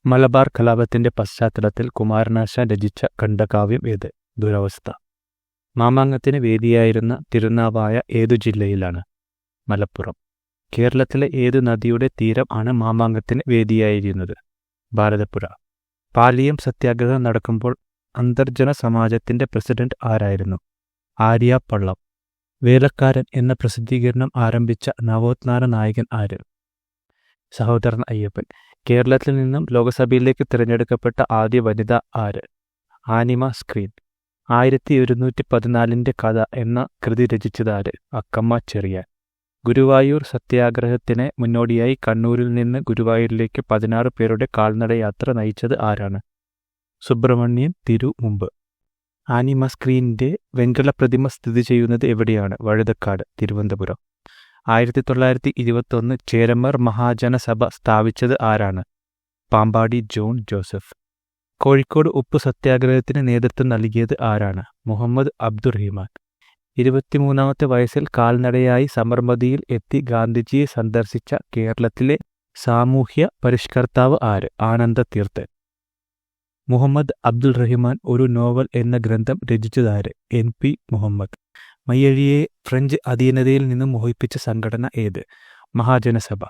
മലബാർ കലാപത്തിന്റെ പശ്ചാത്തലത്തിൽ കുമാരനാശാൻ രചിച്ച ഖണ്ഡകാവ്യം ഏത്? ദുരവസ്ഥ. മാമാങ്കത്തിന് വേദിയായിരുന്ന തിരുനാവായ ഏതു ജില്ലയിലാണ്? മലപ്പുറം. കേരളത്തിലെ ഏതു നദിയുടെ തീരം ആണ് മാമാങ്കത്തിന് വേദിയായിരുന്നത്? ഭാരതപ്പുഴ. പാലിയം സത്യാഗ്രഹം നടക്കുമ്പോൾ അന്തർജന സമാജത്തിന്റെ പ്രസിഡന്റ് ആരായിരുന്നു? ആര്യ പള്ളം. വേലക്കാരൻ എന്ന പ്രസിദ്ധീകരണം ആരംഭിച്ച നവോത്ഥാന നായകൻ ആര്? സഹോദരൻ അയ്യപ്പൻ. കേരളത്തിൽ നിന്നും ലോകസഭയിലേക്ക് തിരഞ്ഞെടുക്കപ്പെട്ട ആദ്യ വനിത ആര്? Anime screen. 1114 കഥ എന്ന കൃതി രചിച്ചതാര്? അക്കമ്മ ചെറിയാൻ. ഗുരുവായൂർ സത്യാഗ്രഹത്തിന് മുന്നോടിയായി കണ്ണൂരിൽ നിന്ന് ഗുരുവായൂരിലേക്ക് 16 പേരുടെ കാൽനടയാത്ര നയിച്ചത് ആരാണ്? സുബ്രഹ്മണ്യൻ തിരുമുമ്പ്. ആനിമ സ്ക്രീനിന്റെ വെങ്കല പ്രതിമ സ്ഥിതി ചെയ്യുന്നത് എവിടെയാണ്? വഴുതക്കാട്, തിരുവനന്തപുരം. 1921 ചേരമർ മഹാജനസഭ സ്ഥാപിച്ചത് ആരാണ്? Pampady John Joseph. കോഴിക്കോട് ഉപ്പ് സത്യാഗ്രഹത്തിന് നേതൃത്വം നൽകിയത് ആരാണ്? മുഹമ്മദ് അബ്ദുറഹിമാൻ. 23-ാമത്തെ വയസ്സിൽ കാൽനടയായി സബർമതിയിൽ എത്തി ഗാന്ധിജിയെ സന്ദർശിച്ച കേരളത്തിലെ സാമൂഹ്യ പരിഷ്കർത്താവ് ആര്? ആനന്ദ തീർത്ഥൻ. മുഹമ്മദ് അബ്ദുൾ റഹിമാൻ ഒരു നോവൽ എന്ന ഗ്രന്ഥം രചിച്ചതാര്? NP മുഹമ്മദ്. മയ്യഴിയെ ഫ്രഞ്ച് അധീനതയിൽ നിന്നും മോഹിപ്പിച്ച സംഘടന ഏത്? മഹാജനസഭ.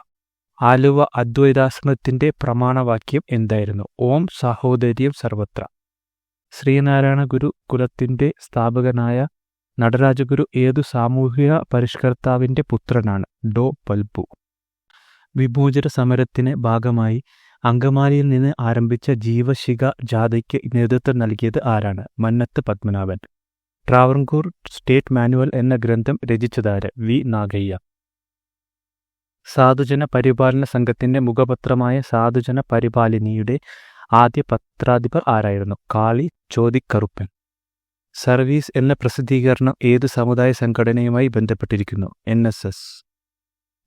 ആലുവ അദ്വൈതാശ്രമത്തിന്റെ പ്രമാണവാക്യം എന്തായിരുന്നു? ഓം സാഹോദര്യം സർവത്ര. ശ്രീനാരായണ ഗുരു കുലത്തിന്റെ സ്ഥാപകനായ നടരാജഗുരു ഏതു സാമൂഹിക പരിഷ്കർത്താവിന്റെ പുത്രനാണ്? ഡോ പൽപു. വിമോചന സമരത്തിന് ഭാഗമായി അങ്കമാലിയിൽ നിന്ന് ആരംഭിച്ച ജീവശിഖ ജാഥയ്ക്ക് നേതൃത്വം നൽകിയത് ആരാണ്? മന്നത്ത് പത്മനാഭൻ. ട്രാവൻകൂർ സ്റ്റേറ്റ് മാനുവൽ എന്ന ഗ്രന്ഥം രചിച്ചതാര്? വി നാഗയ്യ. സാധുജന പരിപാലന സംഘത്തിന്റെ മുഖപത്രമായ സാധുജന പരിപാലിനിയുടെ ആദ്യ പത്രാധിപർ ആരായിരുന്നു? കാളി ചോതിക്കറുപ്പൻ. സർവീസ് എന്ന പ്രസിദ്ധീകരണം ഏത് സമുദായ സംഘടനയുമായി ബന്ധപ്പെട്ടിരിക്കുന്നു? NSS.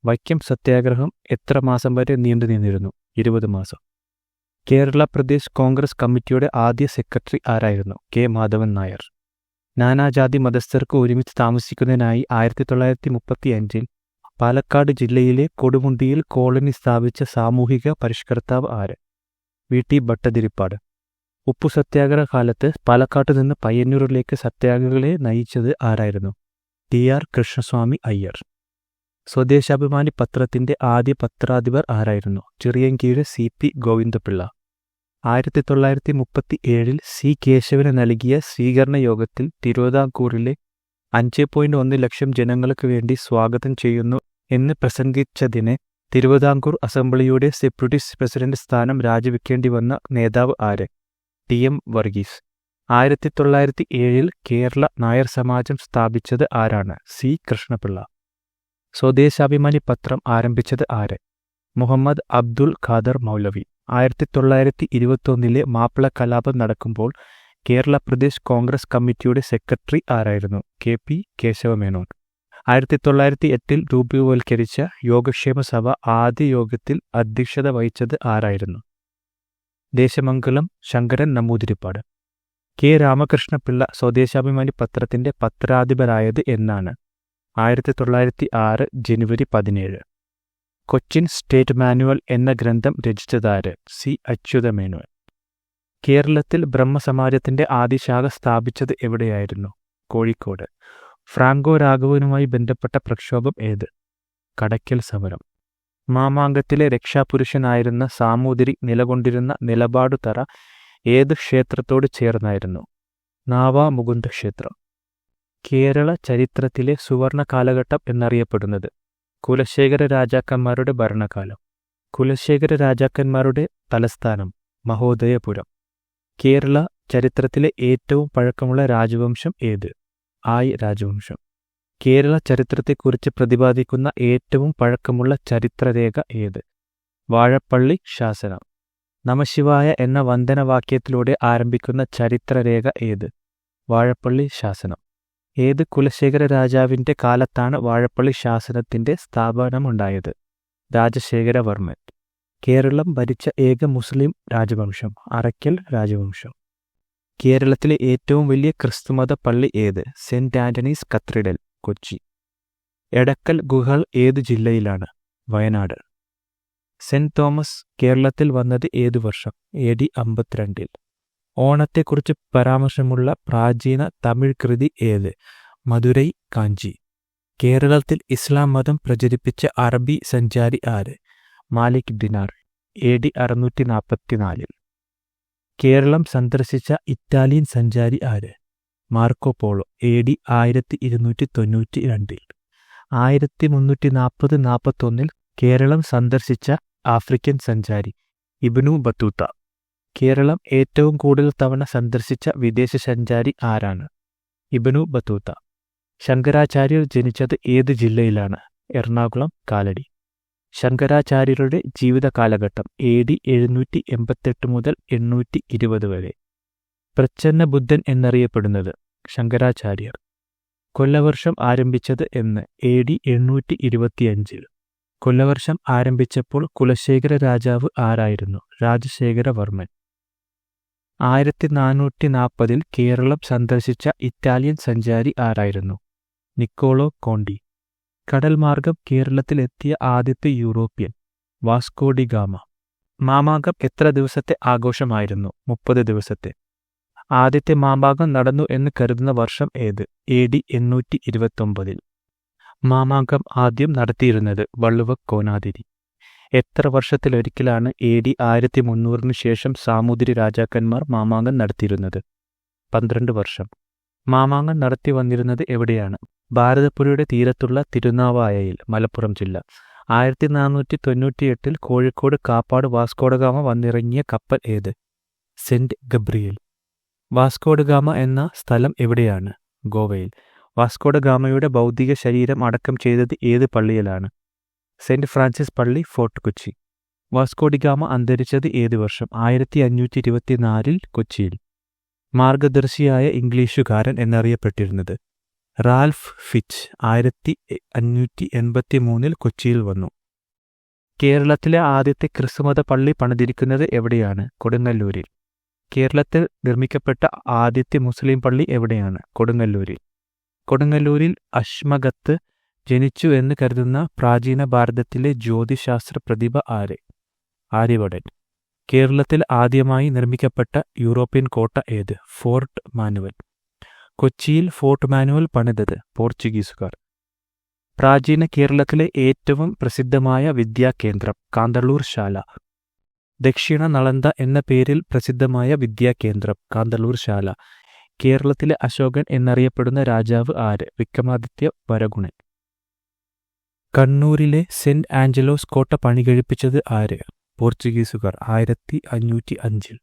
വൈക്കം സത്യാഗ്രഹം എത്ര മാസം വരെ നീണ്ടു നിന്നിരുന്നു? 20 മാസം. കേരള പ്രദേശ് കോൺഗ്രസ് കമ്മിറ്റിയുടെ ആദ്യ സെക്രട്ടറി ആരായിരുന്നു? K മാധവൻ നായർ. നാനാജാതി മതസ്ഥർക്ക് ഒരുമിച്ച് താമസിക്കുന്നതിനായി 1935 പാലക്കാട് ജില്ലയിലെ കൊടുമുണ്ടിയിൽ കോളനി സ്ഥാപിച്ച സാമൂഹിക പരിഷ്കർത്താവ് ആര്? VT ഭട്ടതിരിപ്പാട്. ഉപ്പു സത്യാഗ്രഹ കാലത്ത് പാലക്കാട്ട് നിന്ന് പയ്യന്നൂരിലേക്ക് സത്യാഗ്രഹികളെ നയിച്ചത് ആരായിരുന്നു? TR കൃഷ്ണസ്വാമി അയ്യർ. സ്വദേശാഭിമാനി പത്രത്തിന്റെ ആദ്യ പത്രാധിപർ ആരായിരുന്നു? ചിറിയൻകീഴ് CP ഗോവിന്ദപിള്ള. 1937 C കേശവന് നൽകിയ സ്വീകരണ യോഗത്തിൽ തിരുവിതാംകൂറിലെ 5.1 ലക്ഷം ജനങ്ങൾക്ക് വേണ്ടി സ്വാഗതം ചെയ്യുന്നു എന്ന് പ്രസംഗിച്ചതിന് തിരുവിതാംകൂർ അസംബ്ലിയുടെ ഡെപ്യൂട്ടി പ്രസിഡന്റ് സ്ഥാനം രാജിവെക്കേണ്ടി വന്ന നേതാവ് ആര്? TM വർഗീസ്. 1907 കേരള നായർ സമാജം സ്ഥാപിച്ചത് ആരാണ്? C കൃഷ്ണപിള്ള. സ്വദേശാഭിമാനി പത്രം ആരംഭിച്ചത് ആര്? മുഹമ്മദ് അബ്ദുൾ ഖാദർ മൗലവി. 1921 മാപ്പിള കലാപം നടക്കുമ്പോൾ കേരള പ്രദേശ് കോൺഗ്രസ് കമ്മിറ്റിയുടെ സെക്രട്ടറി ആരായിരുന്നു? KP കേശവമേനോൻ. 1908 രൂപവൽക്കരിച്ച യോഗക്ഷേമ സഭ ആദ്യ യോഗത്തിൽ അധ്യക്ഷത വഹിച്ചത് ആരായിരുന്നു? ദേശമംഗലം ശങ്കരൻ നമ്പൂതിരിപ്പാട്. K രാമകൃഷ്ണപിള്ള സ്വദേശാഭിമാനി പത്രത്തിന്റെ പത്രാധിപരായത് എന്നാണ്? 1906 ജനുവരി 17. കൊച്ചിൻ സ്റ്റേറ്റ് മാനുവൽ എന്ന ഗ്രന്ഥം രചിച്ചതാര്? C അച്യുതമേനോൻ. കേരളത്തിൽ ബ്രഹ്മസമാജത്തിന്റെ ആദ്യശാഖ സ്ഥാപിച്ചത് എവിടെയായിരുന്നു? കോഴിക്കോട്. ഫ്രാങ്കോ രാഘവനുമായി ബന്ധപ്പെട്ട പ്രക്ഷോഭം ഏത്? കടയ്ക്കൽ സമരം. മാമാങ്കത്തിലെ രക്ഷാപുരുഷനായിരുന്ന സാമൂതിരി നിലകൊണ്ടിരുന്ന നിലപാടുതറ ഏത് ക്ഷേത്രത്തോട് ചേർന്നായിരുന്നു? നാവാമുകുന്ദ ക്ഷേത്രം. കേരള ചരിത്രത്തിലെ സുവർണ കാലഘട്ടം എന്നറിയപ്പെടുന്നത്? കുലശേഖര രാജാക്കന്മാരുടെ ഭരണകാലം. കുലശേഖര രാജാക്കന്മാരുടെ തലസ്ഥാനം? മഹോദയപുരം. കേരള ചരിത്രത്തിലെ ഏറ്റവും പഴക്കമുള്ള രാജവംശം ഏത്? ആയ് രാജവംശം. കേരള ചരിത്രത്തെക്കുറിച്ച് പ്രതിപാദിക്കുന്ന ഏറ്റവും പഴക്കമുള്ള ചരിത്രരേഖ ഏത്? വാഴപ്പള്ളി ശാസനം. നമശിവായ എന്ന വന്ദനവാക്യത്തിലൂടെ ആരംഭിക്കുന്ന ചരിത്രരേഖ ഏത്? വാഴപ്പള്ളി ശാസനം. ഏത് കുലശേഖര രാജാവിന്റെ കാലത്താണ് വാഴപ്പള്ളി ശാസനത്തിന്റെ സ്ഥാപനമുണ്ടായത്? രാജശേഖരവർമ്മൻ. കേരളം ഭരിച്ച ഏക മുസ്ലിം രാജവംശം? അറയ്ക്കൽ രാജവംശം. കേരളത്തിലെ ഏറ്റവും വലിയ ക്രിസ്തുമത പള്ളി ഏത്? Saint Anthony's cathedral, Kochi. Edakkal ഗുഹകൾ ഏതു ജില്ലയിലാണ്? വയനാട്. സെന്റ് തോമസ് കേരളത്തിൽ വന്നത് ഏതു വർഷം? AD 52. ഓണത്തെക്കുറിച്ച് പരാമർശമുള്ള പ്രാചീന തമിഴ് കൃതി ഏത്? മധുരൈ കാഞ്ചി. കേരളത്തിൽ ഇസ്ലാം മതം പ്രചരിപ്പിച്ച അറബി സഞ്ചാരി ആര്? മാലിക് ദിനാർ. AD 644. കേരളം സന്ദർശിച്ച ഇറ്റാലിയൻ സഞ്ചാരി ആര്? Marco polo. AD 1292. 1340-41 കേരളം സന്ദർശിച്ച ആഫ്രിക്കൻ സഞ്ചാരി ഇബ്നു ബത്തൂത്ത. കേരളം ഏറ്റവും കൂടുതൽ തവണ സന്ദർശിച്ച വിദേശ സഞ്ചാരി ആരാണ്? ഇബ്നു ബത്തൂത്ത. ശങ്കരാചാര്യർ ജനിച്ചത് ഏത് ജില്ലയിലാണ്? എറണാകുളം കാലടി. ശങ്കരാചാര്യരുടെ ജീവിത കാലഘട്ടം AD 788 മുതൽ 820 വരെ. പ്രച്ഛന്ന ബുദ്ധൻ എന്നറിയപ്പെടുന്നത്? ശങ്കരാചാര്യർ. കൊല്ലവർഷം ആരംഭിച്ചത് എന്ന്? AD 825. കൊല്ലവർഷം ആരംഭിച്ചപ്പോൾ കുലശേഖര രാജാവ് ആരായിരുന്നു? രാജശേഖരവർമ്മൻ. 1440 കേരളം സന്ദർശിച്ച ഇറ്റാലിയൻ സഞ്ചാരി ആരായിരുന്നു? Nicolo Conti. കടൽ മാർഗം കേരളത്തിലെത്തിയ ആദ്യത്തെ European? Vasco da Gama. Mamankam എത്ര ദിവസത്തെ ആഘോഷമായിരുന്നു? 30 ദിവസത്തെ. ആദ്യത്തെ മാമാങ്കം നടന്നു എന്ന് കരുതുന്ന വർഷം ഏത്? AD 829. മാമാങ്കം ആദ്യം നടത്തിയിരുന്നത് വള്ളുവ കോനാതിരി. എത്ര വർഷത്തിലൊരിക്കലാണ് AD 1300 ശേഷം സാമൂതിരി രാജാക്കന്മാർ മാമാങ്കം നടത്തിയിരുന്നത്? 12 വർഷം. മാമാങ്കം നടത്തി വന്നിരുന്നത് എവിടെയാണ്? ഭാരതപ്പുഴയുടെ തീരത്തുള്ള തിരുനാവായയിൽ, മലപ്പുറം ജില്ല. 1498 കോഴിക്കോട് കാപ്പാട് വാസ്കോഡഗാമ വന്നിറങ്ങിയ കപ്പൽ ഏത്? Saint Gabriel. വാസ്കോഡഗാമ എന്ന സ്ഥലം എവിടെയാണ്? ഗോവയിൽ. വാസ്കോഡഗാമയുടെ ഭൗതിക ശരീരം അടക്കം ചെയ്തത് ഏത് പള്ളിയിലാണ്? സെന്റ് ഫ്രാൻസിസ് പള്ളി, ഫോർട്ട് കൊച്ചി. വാസ്കോഡിഗാമ അന്തരിച്ചത് ഏത് വർഷം? 1524 കൊച്ചിയിൽ. മാർഗദർശിയായ ഇംഗ്ലീഷുകാരൻ എന്നറിയപ്പെട്ടിരുന്നത്? Ralph Fitch. 1583 കൊച്ചിയിൽ വന്നു. കേരളത്തിലെ ആദ്യത്തെ ക്രിസ്തുമത പള്ളി പണിതിരിക്കുന്നത് എവിടെയാണ്? കൊടുങ്ങല്ലൂരിൽ. കേരളത്തിൽ നിർമ്മിക്കപ്പെട്ട ആദ്യത്തെ മുസ്ലിം പള്ളി എവിടെയാണ്? കൊടുങ്ങല്ലൂരിൽ. കൊടുങ്ങല്ലൂരിൽ അശ്മഗത്ത് ജനിച്ചു എന്ന് കരുതുന്ന പ്രാചീന ഭാരതത്തിലെ ജ്യോതിശാസ്ത്ര പ്രതിഭ ആര്? ആര്യഭടൻ. കേരളത്തിൽ ആദ്യമായി നിർമ്മിക്കപ്പെട്ട യൂറോപ്യൻ കോട്ട ഏത്? Fort Manuel. കൊച്ചിയിൽ ഫോർട്ട് മാനുവൽ പണിതത് പോർച്ചുഗീസുകാർ. പ്രാചീന കേരളത്തിലെ ഏറ്റവും പ്രസിദ്ധമായ വിദ്യാകേന്ദ്രം? കാന്തളൂർ ശാല. ദക്ഷിണ നളന്ദ എന്ന പേരിൽ പ്രസിദ്ധമായ വിദ്യാകേന്ദ്രം? കാന്തളൂർ ശാല. കേരളത്തിലെ അശോകൻ എന്നറിയപ്പെടുന്ന രാജാവ് ആര്? വിക്രമാദിത്യ വരഗുണൻ. കണ്ണൂരിലെ സെന്റ് ആഞ്ചലോസ് കോട്ട പണികഴിപ്പിച്ചത് ആര്? പോർച്ചുഗീസുകാർ. 1505.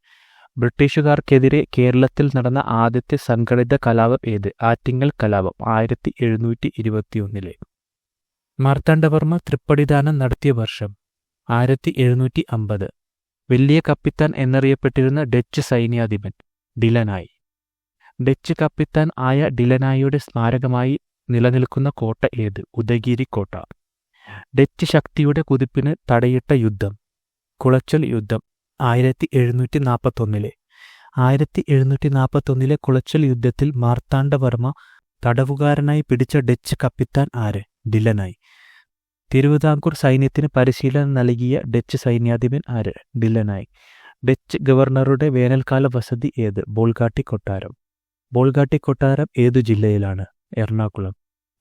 ബ്രിട്ടീഷുകാർക്കെതിരെ കേരളത്തിൽ നടന്ന ആദ്യത്തെ സംഘടിത കലാപം ഏത്? ആറ്റിങ്ങൽ കലാപം. 1721. മാർത്താണ്ഡവർമ്മ തൃപ്പടിദാനം നടത്തിയ വർഷം? 1750. വലിയ കപ്പിത്താൻ എന്നറിയപ്പെട്ടിരുന്ന ഡച്ച് സൈന്യാധിപൻ? ഡിലനായി. ഡച്ച് കപ്പിത്താൻ ആയ ഡിലനായിയുടെ സ്മാരകമായി നിലനിൽക്കുന്ന കോട്ട ഏത്? ഉദയഗിരി കോട്ട. ഡച്ച് ശക്തിയുടെ കുതിപ്പിന് തടയിട്ട യുദ്ധം? കുളച്ചൽ യുദ്ധം. 1741. 1741 കുളച്ചൽ യുദ്ധത്തിൽ മാർത്താണ്ഡവർമ്മ തടവുകാരനായി പിടിച്ച ഡച്ച് കപ്പിത്താൻ ആര്? ഡിലനായി. തിരുവിതാംകൂർ സൈന്യത്തിന് പരിശീലനം നൽകിയ ഡച്ച് സൈന്യാധിപൻ ആര്? ഡിലനായി. ഡച്ച് ഗവർണറുടെ വേനൽക്കാല വസതി ഏത്? ബോൾഗാട്ടി കൊട്ടാരം. ബോൾഗാട്ടി കൊട്ടാരം ഏതു ജില്ലയിലാണ്? എറണാകുളം.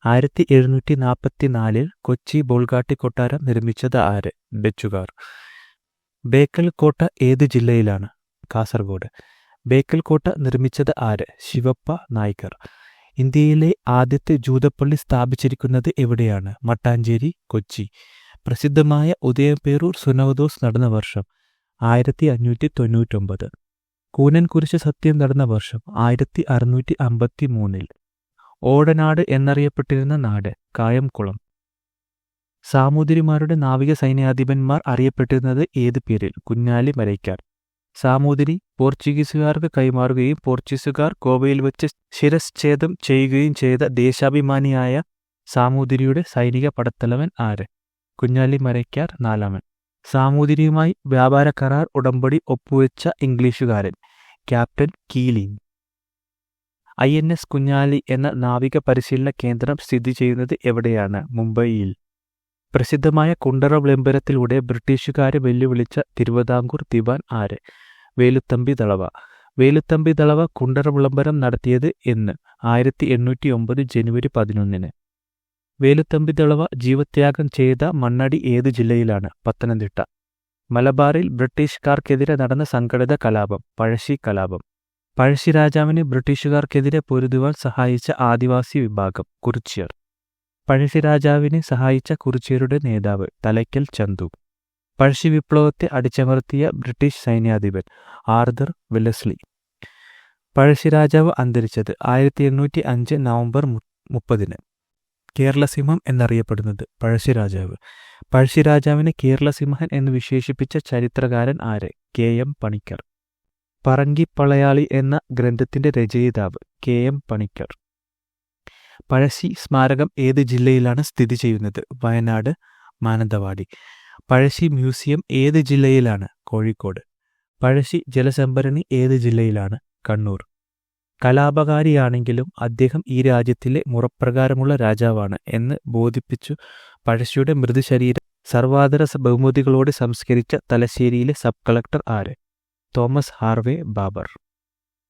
1744 കൊച്ചി ബോൾഗാട്ടി കൊട്ടാരം നിർമ്മിച്ചത് ആര്? ഡച്ചുകാർ. ബേക്കൽ കോട്ട ഏതു ജില്ലയിലാണ്? കാസർഗോഡ്. ബേക്കൽ കോട്ട നിർമ്മിച്ചത് ആര്? ശിവപ്പ നായ്ക്കർ. ഇന്ത്യയിലെ ആദ്യത്തെ ജൂതപ്പള്ളി സ്ഥാപിച്ചിരിക്കുന്നത് എവിടെയാണ്? മട്ടാഞ്ചേരി, കൊച്ചി. പ്രസിദ്ധമായ ഉദയംപേരൂർ സുനവദോസ് നടന്ന വർഷം? 1599. കൂനൻ കുരിശ് സത്യം നടന്ന വർഷം? 1653. ഓടനാട് എന്നറിയപ്പെട്ടിരുന്ന നാട്? കായംകുളം. സാമൂതിരിമാരുടെ നാവിക സൈന്യാധിപന്മാർ അറിയപ്പെട്ടിരുന്നത് ഏത് പേരിൽ? കുഞ്ഞാലി മരയ്ക്കാർ. സാമൂതിരി പോർച്ചുഗീസുകാർക്ക് കൈമാറുകയും പോർച്ചുഗീസുകാർ ഗോവയിൽ വെച്ച് ശിരശ്ഛേദം ചെയ്യുകയും ചെയ്ത ദേശാഭിമാനിയായ സാമൂതിരിയുടെ സൈനിക പടത്തലവൻ ആര്? കുഞ്ഞാലി മരയ്ക്കാർ നാലാമൻ. സാമൂതിരിയുമായി വ്യാപാര കരാർ ഉടമ്പടി ഒപ്പുവെച്ച ഇംഗ്ലീഷുകാരൻ? ക്യാപ്റ്റൻ കീലിൻ. INS കുഞ്ഞാലി എന്ന നാവിക പരിശീലന കേന്ദ്രം സ്ഥിതി ചെയ്യുന്നത് എവിടെയാണ്? മുംബൈയിൽ. പ്രസിദ്ധമായ കുണ്ടറ വിളംബരത്തിലൂടെ ബ്രിട്ടീഷുകാരെ വെല്ലുവിളിച്ച തിരുവിതാംകൂർ ദിവാൻ ആര്? വേലുത്തമ്പി ദളവ. വേലുത്തമ്പി ദളവ കുണ്ടറ വിളംബരം നടത്തിയത് എന്ന്? 1809 ജനുവരി 11. വേലുത്തമ്പി ദളവ ജീവത്യാഗം ചെയ്ത മണ്ണടി ഏത് ജില്ലയിലാണ്? പത്തനംതിട്ട. മലബാറിൽ ബ്രിട്ടീഷുകാർക്കെതിരെ നടന്ന സംഘടിത കലാപം? പഴശ്ശി കലാപം. പഴശ്ശി രാജാവിനെ ബ്രിട്ടീഷുകാർക്കെതിരെ പൊരുതുവാൻ സഹായിച്ച ആദിവാസി വിഭാഗം? കുറിച്യർ. പഴശ്ശി രാജാവിനെ സഹായിച്ച കുറിച്യരുടെ നേതാവ്? തലയ്ക്കൽ ചന്തു. പഴശ്ശി വിപ്ലവത്തെ അടിച്ചമർത്തിയ ബ്രിട്ടീഷ് സൈന്യാധിപൻ? Arthur Wellesley. പഴശ്ശി രാജാവ് അന്തരിച്ചത് 1805 നവംബർ 30. കേരളസിംഹം എന്നറിയപ്പെടുന്നത്? പഴശ്ശി രാജാവ്. പഴശ്ശി രാജാവിനെ കേരളസിംഹൻ എന്ന് വിശേഷിപ്പിച്ച ചരിത്രകാരൻ ആര്? KM പണിക്കർ. പറങ്കിപ്പളയാളി എന്ന ഗ്രന്ഥത്തിന്റെ രചയിതാവ്? KM പണിക്കർ. പഴശ്ശി സ്മാരകം ഏത് ജില്ലയിലാണ് സ്ഥിതി ചെയ്യുന്നത്? വയനാട്, മാനന്തവാടി. പഴശ്ശി മ്യൂസിയം ഏത് ജില്ലയിലാണ്? കോഴിക്കോട്. പഴശ്ശി ജലസംഭരണി ഏത് ജില്ലയിലാണ്? കണ്ണൂർ. കലാപകാരിയാണെങ്കിലും അദ്ദേഹം ഈ രാജ്യത്തിലെ മുറപ്രകാരമുള്ള രാജാവാണ് എന്ന് ബോധിപ്പിച്ചു പഴശ്ശിയുടെ മൃതശരീരം സർവാദര ബഹുമതികളോടെ സംസ്കരിച്ച തലശ്ശേരിയിലെ സബ് കളക്ടർ ആര്? Thomas Harvey Babur.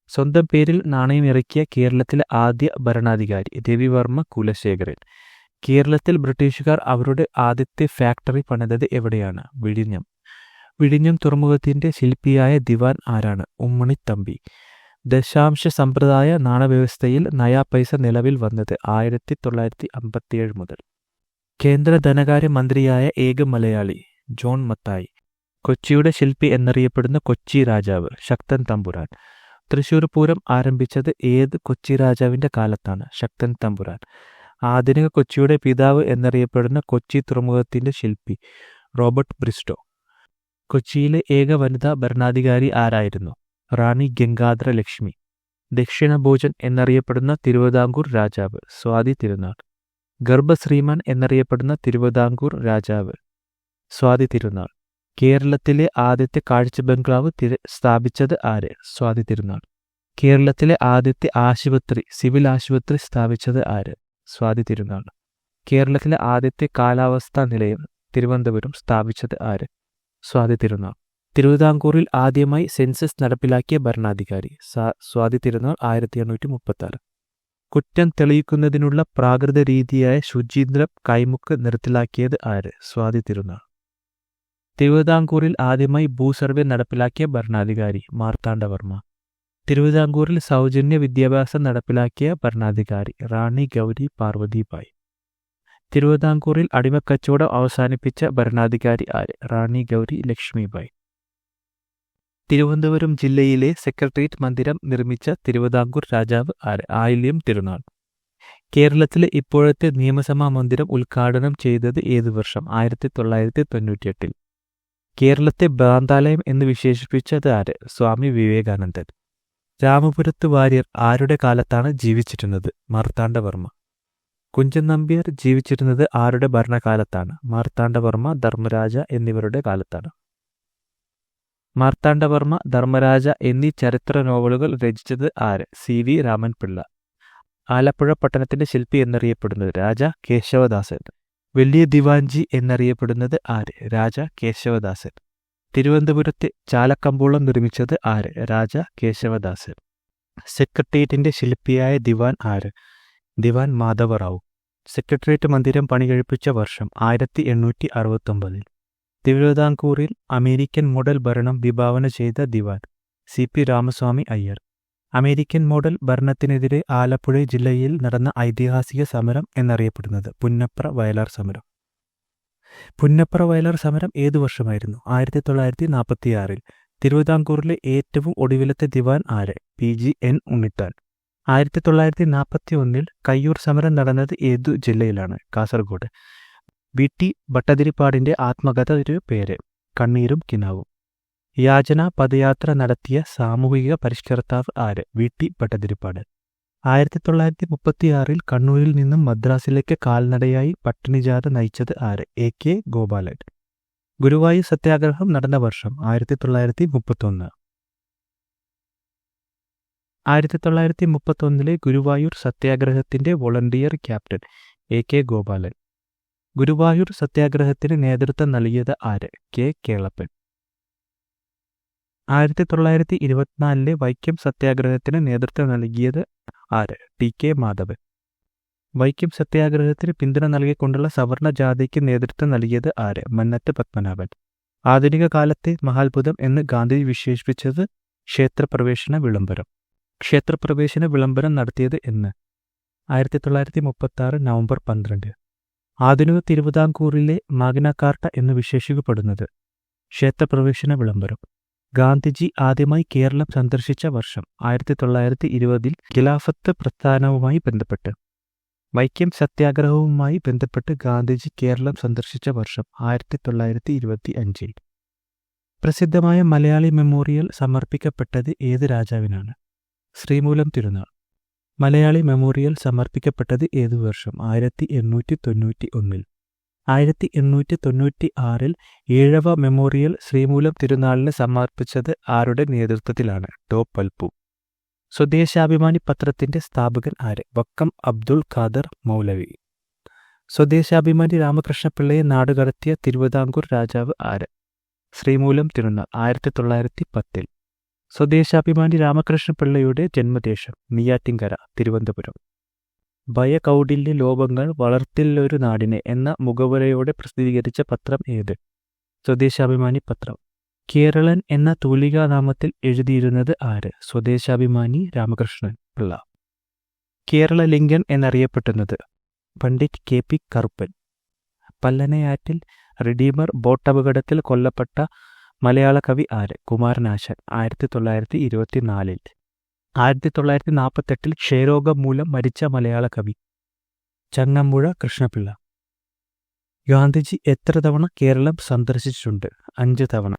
സ്വന്തം പേരിൽ നാണയം ഇറക്കിയ കേരളത്തിലെ ആദ്യ ഭരണാധികാരി? രവിവർമ്മ കുലശേഖരൻ. കേരളത്തിൽ ബ്രിട്ടീഷുകാർ അവരുടെ ആദ്യത്തെ ഫാക്ടറി പണിതത് എവിടെയാണ്? വിഴിഞ്ഞം. വിഴിഞ്ഞം തുറമുഖത്തിന്റെ ശില്പിയായ ദിവാൻ ആരാണ്? ഉമ്മണിത്തമ്പി. ദശാംശ സമ്പ്രദായ നാണവ്യവസ്ഥയിൽ നയാ പൈസ നിലവിൽ വന്നത് 1957 മുതൽ. കേന്ദ്ര ധനകാര്യ മന്ത്രിയായ ഏക മലയാളി? ജോൺ മത്തായി. കൊച്ചിയുടെ ശില്പി എന്നറിയപ്പെടുന്ന കൊച്ചി രാജാവ്? ശക്തൻ തമ്പുരാൻ. തൃശ്ശൂർ പൂരം ആരംഭിച്ചത് ഏത് കൊച്ചി രാജാവിന്റെ കാലത്താണ്? ശക്തൻ തമ്പുരാൻ. ആധുനിക കൊച്ചിയുടെ പിതാവ് എന്നറിയപ്പെടുന്ന കൊച്ചി തുറമുഖത്തിന്റെ ശില്പി? Robert Bristow. കൊച്ചിയിലെ ഏക വനിതാ ഭരണാധികാരി ആരായിരുന്നു? റാണി ഗംഗാധര ലക്ഷ്മി. ദക്ഷിണ ഭോജൻ എന്നറിയപ്പെടുന്ന തിരുവിതാംകൂർ രാജാവ്? സ്വാതി തിരുനാൾ. ഗർഭശ്രീമാൻ എന്നറിയപ്പെടുന്ന തിരുവിതാംകൂർ രാജാവ്? സ്വാതി തിരുനാൾ. കേരളത്തിലെ ആദ്യത്തെ കാഴ്ച ബംഗ്ലാവ് സ്ഥാപിച്ചത് ആര്? സ്വാതി തിരുനാൾ. കേരളത്തിലെ ആദ്യത്തെ ആശുപത്രി, സിവിൽ ആശുപത്രി സ്ഥാപിച്ചത് ആര്? സ്വാതി തിരുനാൾ. കേരളത്തിലെ ആദ്യത്തെ കാലാവസ്ഥാ നിലയം തിരുവനന്തപുരം സ്ഥാപിച്ചത് ആര്? സ്വാതി തിരുനാൾ. തിരുവിതാംകൂറിൽ ആദ്യമായി സെൻസസ് നടപ്പിലാക്കിയ ഭരണാധികാരി? സ്വാതി തിരുനാൾ. 1836. കുറ്റം തെളിയിക്കുന്നതിനുള്ള പ്രാകൃത രീതിയായ ശുചീന്ദ്രം കൈമുക്ക് നിർത്തലാക്കിയത് ആര്? സ്വാതി തിരുനാൾ. തിരുവിതാംകൂറിൽ ആദ്യമായി ഭൂസർവേ നടപ്പിലാക്കിയ ഭരണാധികാരി? മാർത്താണ്ഡവർമ്മ. തിരുവിതാംകൂറിൽ സൗജന്യ വിദ്യാഭ്യാസം നടപ്പിലാക്കിയ ഭരണാധികാരി? റാണി ഗൗരി പാർവതിബായി. തിരുവിതാംകൂറിൽ അടിമക്കച്ചവടം അവസാനിപ്പിച്ച ഭരണാധികാരി ആര്? റാണി ഗൗരി ലക്ഷ്മിബായി. തിരുവനന്തപുരം ജില്ലയിലെ സെക്രട്ടേറിയറ്റ് മന്ദിരം നിർമ്മിച്ച തിരുവിതാംകൂർ രാജാവ് ആര്? ആയില്യം തിരുനാൾ. കേരളത്തിലെ ഇപ്പോഴത്തെ നിയമസഭാ മന്ദിരം ഉദ്ഘാടനം ചെയ്തത് ഏത് വർഷം? 1998. കേരളത്തെ ഭ്രാന്താലയം എന്ന് വിശേഷിപ്പിച്ചത് ആര്? സ്വാമി വിവേകാനന്ദൻ. രാമപുരത്ത് വാര്യർ ആരുടെ കാലത്താണ് ജീവിച്ചിരുന്നത്? മാർത്താണ്ഡവർമ്മ. കുഞ്ചൻ നമ്പ്യാർ ജീവിച്ചിരുന്നത് ആരുടെ ഭരണകാലത്താണ്? മാർത്താണ്ഡവർമ്മ, ധർമ്മരാജ എന്നിവരുടെ കാലത്താണ്. മാർത്താണ്ഡവർമ്മ, ധർമ്മരാജ എന്നീ ചരിത്ര നോവലുകൾ രചിച്ചത് ആര്? CV രാമൻപിള്ള. ആലപ്പുഴ പട്ടണത്തിന്റെ ശില്പി എന്നറിയപ്പെടുന്നത്? രാജ കേശവദാസൻ. വലിയ ദിവാൻജി എന്നറിയപ്പെടുന്നത് ആര്? രാജ കേശവദാസൻ. തിരുവനന്തപുരത്തെ ചാലക്കമ്പോളം നിർമ്മിച്ചത് ആര്? രാജ കേശവദാസൻ. സെക്രട്ടേറിയറ്റിന്റെ ശില്പിയായ ദിവാൻ ആര്? ദിവാൻ മാധവറാവു. സെക്രട്ടേറിയറ്റ് മന്ദിരം പണികഴിപ്പിച്ച വർഷം? 1869. തിരുവിതാംകൂറിൽ അമേരിക്കൻ മോഡൽ ഭരണം വിഭാവന ചെയ്ത ദിവാൻ? CP Ramaswami Iyer. American model ഭരണത്തിനെതിരെ ആലപ്പുഴ ജില്ലയിൽ നടന്ന ഐതിഹാസിക സമരം എന്നറിയപ്പെടുന്നത്? പുന്നപ്ര വയലാർ സമരം. പുന്നപ്ര വയലാർ സമരം ഏതു വർഷമായിരുന്നു? 1946. തിരുവിതാംകൂറിലെ ഏറ്റവും ഒടുവിലത്തെ ദിവാൻ ആര്? PGN ഉണ്ണിത്താൻ. 1941 കയ്യൂർ സമരം നടന്നത് ഏതു ജില്ലയിലാണ്? കാസർഗോഡ്. VT ഭട്ടതിരിപ്പാടിന്റെ ആത്മകഥയുടെ പേര്? കണ്ണീരും കിനാവും. യാചന പദയാത്ര നടത്തിയ സാമൂഹിക പരിഷ്കർത്താവ് ആര്? VT ഭട്ടതിരിപ്പാട്. 1936 കണ്ണൂരിൽ നിന്നും മദ്രാസിലേക്ക് കാൽനടയായി പട്ടിണിജാഥ നയിച്ചത് ആര്? AK ഗോപാലൻ. ഗുരുവായൂർ സത്യാഗ്രഹം നടന്ന വർഷം? 1931. 1931 ഗുരുവായൂർ സത്യാഗ്രഹത്തിന്റെ volunteer captain? AK Gopalan. Guruvayur സത്യാഗ്രഹത്തിന് നേതൃത്വം നൽകിയത് ആര്? കെ കേളപ്പൻ. 1924 വൈക്കം സത്യാഗ്രഹത്തിന് നേതൃത്വം നൽകിയത് ആര്? T K Madhavan. വൈക്കം സത്യാഗ്രഹത്തിന് പിന്തുണ നൽകിക്കൊണ്ടുള്ള സവർണ ജാഥയ്ക്ക് നേതൃത്വം നൽകിയത് ആര്? മന്നത്ത് പത്മനാഭൻ. ആധുനിക കാലത്തെ മഹാത്ഭുതം എന്ന് ഗാന്ധി വിശേഷിപ്പിച്ചത് ക്ഷേത്രപ്രവേശന വിളംബരം. ക്ഷേത്രപ്രവേശന വിളംബരം നടത്തിയത് എന്ന്? 1936 നവംബർ 12. ആധുനിക തിരുവിതാംകൂറിലെ മാഗ്ന കാർട്ട എന്ന് വിശേഷിക്കപ്പെടുന്നത്? ക്ഷേത്രപ്രവേശന വിളംബരം. ഗാന്ധിജി ആദ്യമായി കേരളം സന്ദർശിച്ച വർഷം? 1920 ഖിലാഫത്ത് പ്രസ്ഥാനവുമായി ബന്ധപ്പെട്ട്. വൈക്കം സത്യാഗ്രഹവുമായി ബന്ധപ്പെട്ട് ഗാന്ധിജി കേരളം സന്ദർശിച്ച വർഷം? 1925. പ്രസിദ്ധമായ മലയാളി മെമ്മോറിയൽ സമർപ്പിക്കപ്പെട്ടത് ഏത് രാജാവിനാണ്? ശ്രീമൂലം തിരുനാൾ. മലയാളി മെമ്മോറിയൽ സമർപ്പിക്കപ്പെട്ടത് ഏതു വർഷം? 1891. 1896 ഈഴവ മെമ്മോറിയൽ ശ്രീമൂലം തിരുനാളിന് സമർപ്പിച്ചത് ആരുടെ നേതൃത്വത്തിലാണ്? ടോ പൽപ്പു. സ്വദേശാഭിമാനി പത്രത്തിന്റെ സ്ഥാപകൻ ആര്? വക്കം അബ്ദുൾ ഖാദർ മൗലവി. സ്വദേശാഭിമാനി രാമകൃഷ്ണപിള്ളയെ നാടുകടത്തിയ തിരുവിതാംകൂർ രാജാവ് ആര്? ശ്രീമൂലം തിരുനാൾ. 1910. സ്വദേശാഭിമാനി രാമകൃഷ്ണപിള്ളയുടെ ജന്മദേശം? നെയ്യാറ്റിൻകര, തിരുവനന്തപുരം. ഭയകൗടില്യ ലോപങ്ങൾ വളർത്തില്ലൊരു നാടിനെ എന്ന മുഖവുരയോടെ പ്രസിദ്ധീകരിച്ച പത്രം ഏത്? സ്വദേശാഭിമാനി പത്രം. കേരളൻ എന്ന തൂലികാനാമത്തിൽ എഴുതിയിരുന്നത് ആര്? സ്വദേശാഭിമാനി രാമകൃഷ്ണൻ പിള്ള. കേരള ലിംഗൻ എന്നറിയപ്പെടുന്നത്? Pandit K P Karuppan. പല്ലനയാറ്റിൽ റിഡീമർ ബോട്ടപകടത്തിൽ കൊല്ലപ്പെട്ട മലയാള കവി ആര്? കുമാരനാശാൻ. 1924. 1948 ക്ഷയരോഗം മൂലം മരിച്ച മലയാള കവി? ചങ്ങമ്പുഴ കൃഷ്ണപിള്ള. ഗാന്ധിജി എത്ര തവണ കേരളം സന്ദർശിച്ചിട്ടുണ്ട്? 5 തവണ.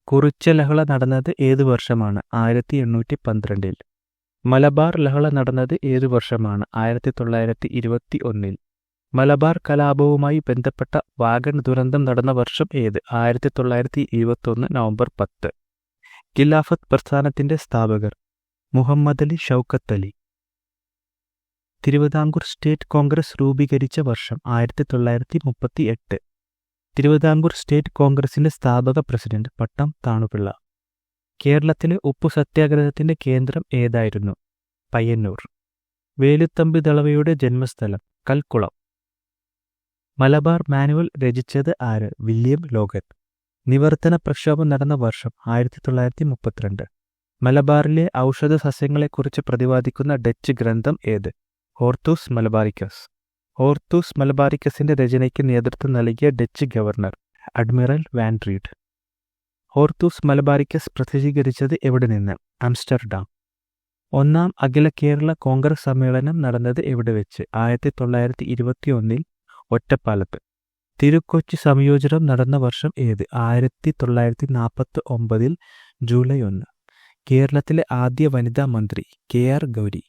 കുറിച്യ ലഹള നടന്നത് ഏതു വർഷമാണ്? 1812. മലബാർ ലഹള നടന്നത് ഏതു വർഷമാണ്? 1921. മലബാർ കലാപവുമായി ബന്ധപ്പെട്ട വാഗൺ ദുരന്തം നടന്ന വർഷം ഏത്? 1921 നവംബർ 10. ഖിലാഫത്ത് പ്രസ്ഥാനത്തിന്റെ സ്ഥാപകർ? മുഹമ്മദലി, ഷൗക്കത്ത് അലി. തിരുവിതാംകൂർ സ്റ്റേറ്റ് കോൺഗ്രസ് രൂപീകരിച്ച വർഷം? 1938. തിരുവിതാംകൂർ സ്റ്റേറ്റ് കോൺഗ്രസിന്റെ സ്ഥാപക പ്രസിഡന്റ്? പട്ടം താണുപിള്ള. കേരളത്തിലെ ഉപ്പു സത്യാഗ്രഹത്തിന്റെ കേന്ദ്രം ഏതായിരുന്നു? പയ്യന്നൂർ. വേലുത്തമ്പി ദളവയുടെ ജന്മസ്ഥലം? കൽക്കുളം. മലബാർ മാനുവൽ രചിച്ചത് ആര്? William Logan. നിവർത്തന പ്രക്ഷോഭം നടന്ന വർഷം? 1932. മലബാറിലെ ഔഷധ സസ്യങ്ങളെക്കുറിച്ച് പ്രതിപാദിക്കുന്ന ഡച്ച് ഗ്രന്ഥം ഏത്? Hortus Malabaricus. ഹോർത്തൂസ് മലബാറിക്കസിന്റെ രചനയ്ക്ക് നേതൃത്വം നൽകിയ Dutch governor? Admiral van read. Hortus Malabaricus പ്രസിദ്ധീകരിച്ചത് എവിടെ നിന്ന്? ആംസ്റ്റർഡാം. ഒന്നാം അഖില കേരള കോൺഗ്രസ് സമ്മേളനം നടന്നത് എവിടെ വെച്ച്? 1921 ഒറ്റപ്പാലത്ത്. തിരുക്കൊച്ചി സംയോജനം നടന്ന വർഷം ഏത്? 1949 ജൂലൈ 1. കേരളത്തിലെ ആദ്യ വനിതാ മന്ത്രി? K R Gowri.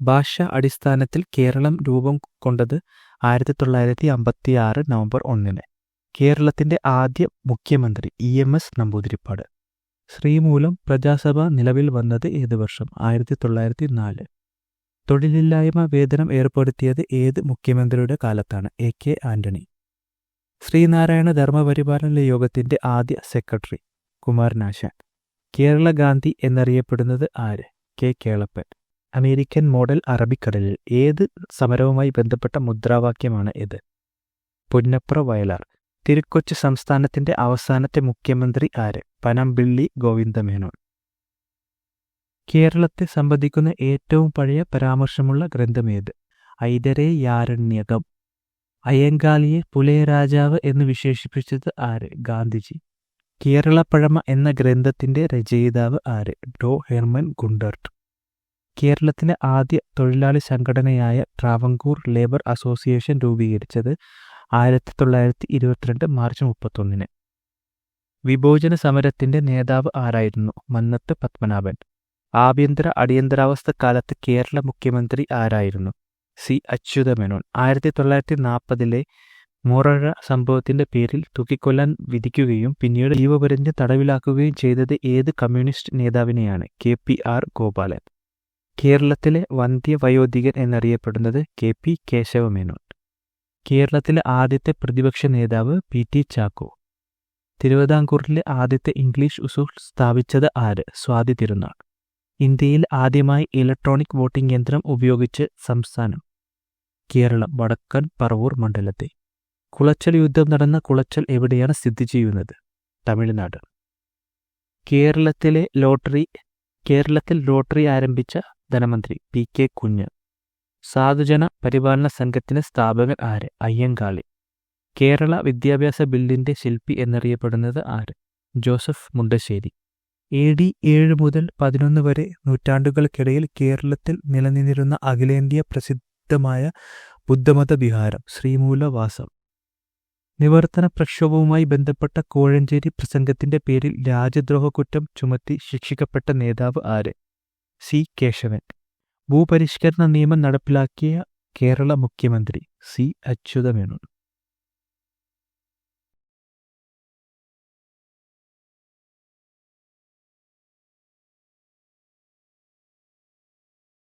ഭാഷാ അടിസ്ഥാനത്തിൽ കേരളം രൂപം കൊണ്ടത് 1956 നവംബർ 1. കേരളത്തിന്റെ ആദ്യ മുഖ്യമന്ത്രി? EMS നമ്പൂതിരിപ്പാട്. ശ്രീമൂലം പ്രജാസഭ നിലവിൽ വന്നത് ഏത് വർഷം? 1904. തൊഴിലില്ലായ്മ വേതനം ഏർപ്പെടുത്തിയത് ഏത് മുഖ്യമന്ത്രിയുടെ കാലത്താണ്? AK ആന്റണി. ശ്രീനാരായണ ധർമ്മപരിപാലന യോഗത്തിന്റെ ആദ്യ സെക്രട്ടറി? കുമാരനാശാൻ. കേരള ഗാന്ധി എന്നറിയപ്പെടുന്നത് ആര്? കെ കേളപ്പൻ. അമേരിക്കൻ മോഡൽ അറബിക്കടലിൽ ഏത് സമരവുമായി ബന്ധപ്പെട്ട മുദ്രാവാക്യമാണ് ഇത്? പുന്നപ്ര വയലാർ. തിരുക്കൊച്ചി സംസ്ഥാനത്തിന്റെ അവസാനത്തെ മുഖ്യമന്ത്രി ആര്? പനമ്പിള്ളി ഗോവിന്ദമേനോൻ. കേരളത്തെ സംബന്ധിക്കുന്ന ഏറ്റവും പഴയ പരാമർശമുള്ള ഗ്രന്ഥമേത്? ഐതരേയാരണ്യകം. അയ്യങ്കാളിയെ പുലയ രാജാവ് എന്ന് വിശേഷിപ്പിച്ചത് ആര്? ഗാന്ധിജി. കേരളപ്പഴമ എന്ന ഗ്രന്ഥത്തിന്റെ രചയിതാവ് ആര്? ഡോ ഹെർമൻ ഗുണ്ടർട്ട്. കേരളത്തിലെ ആദ്യ തൊഴിലാളി സംഘടനയായ ട്രാവൻകൂർ ലേബർ അസോസിയേഷൻ രൂപീകരിച്ചത് 1922 മാർച്ച് 31. വിഭോജന സമരത്തിന്റെ നേതാവ് ആരായിരുന്നു? മന്നത്ത് പത്മനാഭൻ. ആഭ്യന്തര അടിയന്തരാവസ്ഥ കാലത്ത് കേരള മുഖ്യമന്ത്രി ആരായിരുന്നു? സി അച്യുതമേനോൻ. 1940 മുറഴ സംഭവത്തിന്റെ പേരിൽ തൂക്കിക്കൊല്ലാൻ വിധിക്കുകയും പിന്നീട് ജീവപര്യന്തം തടവിലാക്കുകയും ചെയ്തത് ഏത് കമ്മ്യൂണിസ്റ്റ് നേതാവിനെയാണ്? KPR ഗോപാലൻ. കേരളത്തിലെ വന്ധ്യവയോധികൻ എന്നറിയപ്പെടുന്നത് KP കേശവമേനോൻ. കേരളത്തിലെ ആദ്യത്തെ പ്രതിപക്ഷ നേതാവ് PT ചാക്കോ. തിരുവിതാംകൂറിലെ ആദ്യത്തെ ഇംഗ്ലീഷ് സ്കൂൾ സ്ഥാപിച്ചത് ആര്? സ്വാതി തിരുനാൾ. ഇന്ത്യയിൽ ആദ്യമായി ഇലക്ട്രോണിക് വോട്ടിംഗ് യന്ത്രം ഉപയോഗിച്ച് സംസ്ഥാനം? കേരളം, വടക്കൻ പറവൂർ മണ്ഡലത്തെ. കുളച്ചൽ യുദ്ധം നടന്ന കുളച്ചൽ എവിടെയാണ് സ്ഥിതി ചെയ്യുന്നത്? തമിഴ്നാട്. കേരളത്തിൽ ലോട്ടറി ആരംഭിച്ച ധനമന്ത്രി PK കുഞ്ഞ്. സാധുജന പരിപാലന സംഘത്തിന് സ്ഥാപകൻ ആര്? അയ്യങ്കാളി. കേരള വിദ്യാഭ്യാസ ബില്ലിന്റെ ശില്പി എന്നറിയപ്പെടുന്നത് ആര്? ജോസഫ് മുണ്ടശ്ശേരി. AD 7 മുതൽ 11 വരെ നൂറ്റാണ്ടുകൾക്കിടയിൽ കേരളത്തിൽ നിലനിന്നിരുന്ന അഖിലേന്ത്യാ പ്രസിദ്ധമായ ബുദ്ധമത വിഹാരം ശ്രീമൂലവാസം. നിവർത്തന പ്രക്ഷോഭവുമായി ബന്ധപ്പെട്ട കോഴഞ്ചേരി പ്രസംഗത്തിന്റെ പേരിൽ രാജ്യദ്രോഹ കുറ്റം ചുമത്തി ശിക്ഷിക്കപ്പെട്ട നേതാവ് ആര്? C. കേശവൻ. ഭൂപരിഷ്കരണ നിയമം നടപ്പിലാക്കിയ കേരള മുഖ്യമന്ത്രി? C. അച്യുതമേനോൻ.